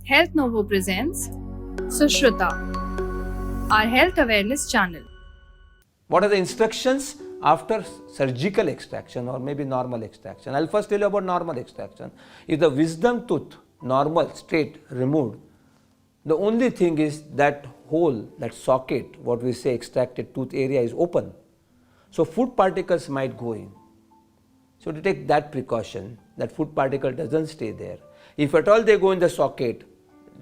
Healthnovo presents Sushruta, our health awareness channel. What are the instructions after surgical extraction or maybe normal extraction? I'll first tell you about normal extraction. If the wisdom tooth, normal, straight, removed, the only thing is that hole, that socket, what we say extracted tooth area is open. So food particles might go in. So to take that precaution, that food particle doesn't stay there. If at all they go in the socket,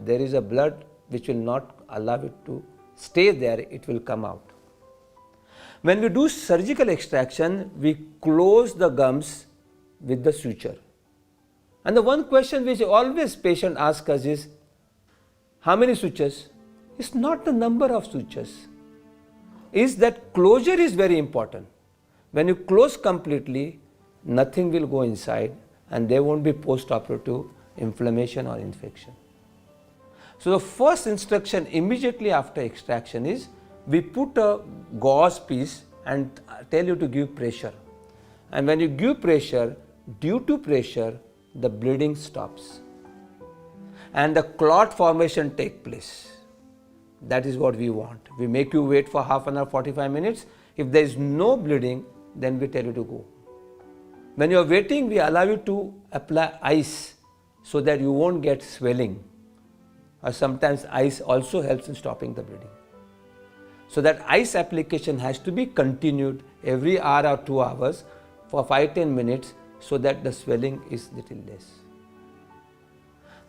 there is a blood which will not allow it to stay there, it will come out. When we do surgical extraction, we close the gums with the suture. And the one question which always patient asks us is, how many sutures? It's not the number of sutures. Is that closure is very important. When you close completely, nothing will go inside and there won't be post-operative inflammation or infection. So the first instruction immediately after extraction is, we put a gauze piece and tell you to give pressure. And when you give pressure, due to pressure, the bleeding stops. And the clot formation takes place. That is what we want. We make you wait for half an hour, 45 minutes. If there is no bleeding, then we tell you to go. When you are waiting, we allow you to apply ice so that you won't get swelling. Or sometimes ice also helps in stopping the bleeding. So that ice application has to be continued every hour or 2 hours for 5-10 minutes so that the swelling is little less.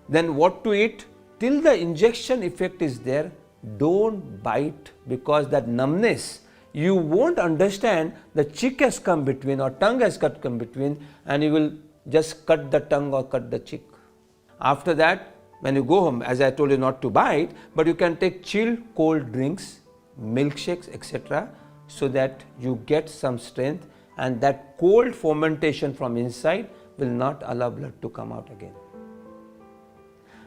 Then what to eat? Till the injection effect is there, don't bite, because that numbness, you won't understand the cheek has come between or tongue has come between, and you will just cut the tongue or cut the cheek. After that, when you go home, as I told you not to bite, but you can take chilled cold drinks, milkshakes, etc., so that you get some strength, and that cold fermentation from inside will not allow blood to come out again.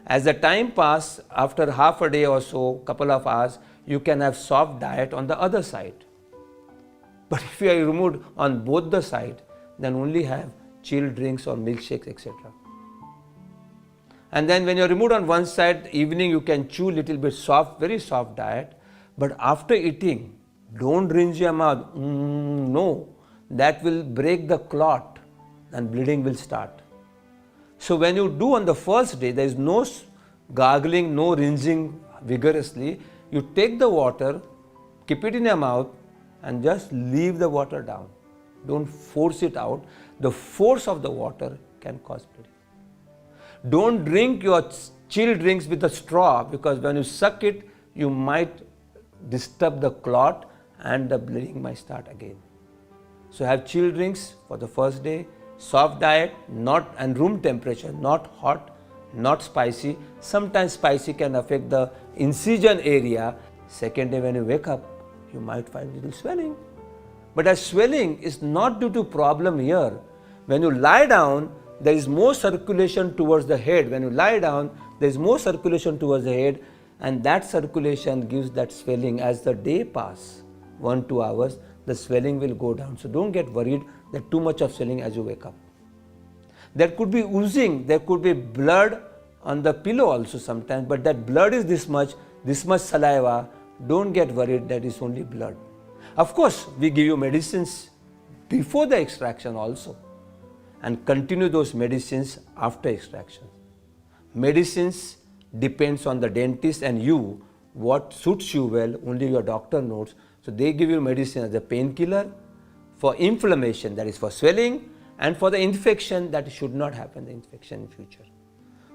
As the time passes, after half a day or so, couple of hours, you can have soft diet on the other side. But if you are removed on both the sides, then only have chilled drinks or milkshakes, etc. And then when you are removed on one side, evening you can chew little bit soft, very soft diet. But after eating, don't rinse your mouth. No, that will break the clot and bleeding will start. So when you do on the first day, there is no gargling, no rinsing vigorously. You take the water, keep it in your mouth and just leave the water down. Don't force it out. The force of the water can cause bleeding. Don't drink your chilled drinks with a straw, because when you suck it, you might disturb the clot and the bleeding might start again. So have chilled drinks for the first day, soft diet, not and room temperature, not hot, not spicy. Sometimes spicy can affect the incision area. Second day when you wake up, you might find little swelling. But that swelling is not due to problem here. When you lie down, there is more circulation towards the head. When you lie down, there is more circulation towards the head, and that circulation gives that swelling. As the day passes, 1-2 hours, the swelling will go down. So don't get worried that too much of swelling as you wake up. There could be oozing, there could be blood on the pillow also sometimes, but that blood is this much saliva. Don't get worried that it's only blood. Of course, we give you medicines before the extraction also, and continue those medicines after extraction. Medicines depends on the dentist and you, what suits you well, only your doctor knows. So they give you medicine as a painkiller for inflammation, that is for swelling, and for the infection, that should not happen, the infection in future.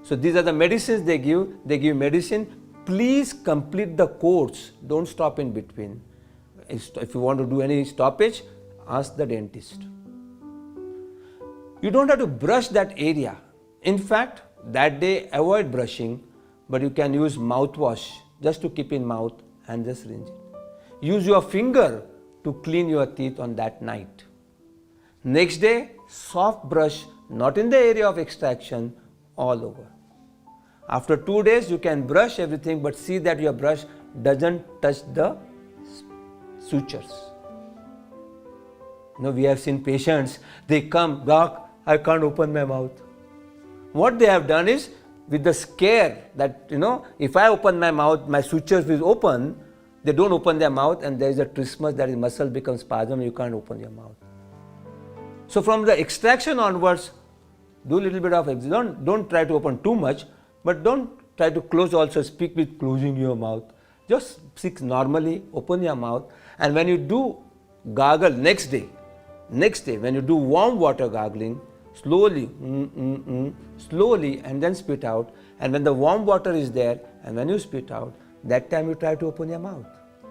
So these are the medicines they give. They give medicine. Please complete the course. Don't stop in between. If you want to do any stoppage, ask the dentist. You don't have to brush that area. In fact, that day avoid brushing, but you can use mouthwash just to keep in mouth and just rinse it. Use your finger to clean your teeth on that night. Next day, soft brush, not in the area of extraction, all over. After 2 days, you can brush everything, but see that your brush doesn't touch the sutures. We have seen patients, they come, doc, I can't open my mouth. What they have done is, with the scare that, if I open my mouth, my sutures will open. They don't open their mouth, and there is a trismus, that is muscle becomes spasm, you can't open your mouth. So from the extraction onwards, do a little bit of exercise. Don't try to open too much, but don't try to close also. Speak with closing your mouth. Just speak normally, open your mouth, and when you do gargle next day, when you do warm water gargling, slowly, slowly, and then spit out. And when the warm water is there, and when you spit out, that time you try to open your mouth,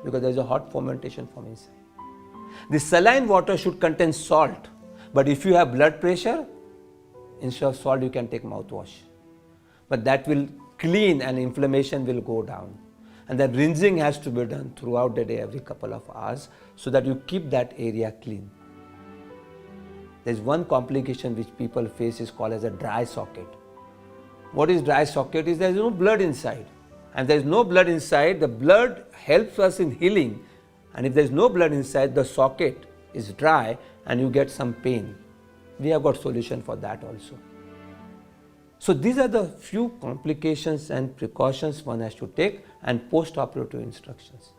because there is a hot fermentation from inside. The saline water should contain salt, but if you have blood pressure, instead of salt you can take mouthwash. But that will clean and inflammation will go down. And the rinsing has to be done throughout the day, every couple of hours, so that you keep that area clean. There is one complication which people face is called as a dry socket. What is dry socket? Is there is no blood inside. And there is no blood inside, the blood helps us in healing. And if there is no blood inside, the socket is dry and you get some pain. We have got solution for that also. So these are the few complications and precautions one has to take, and post-operative instructions.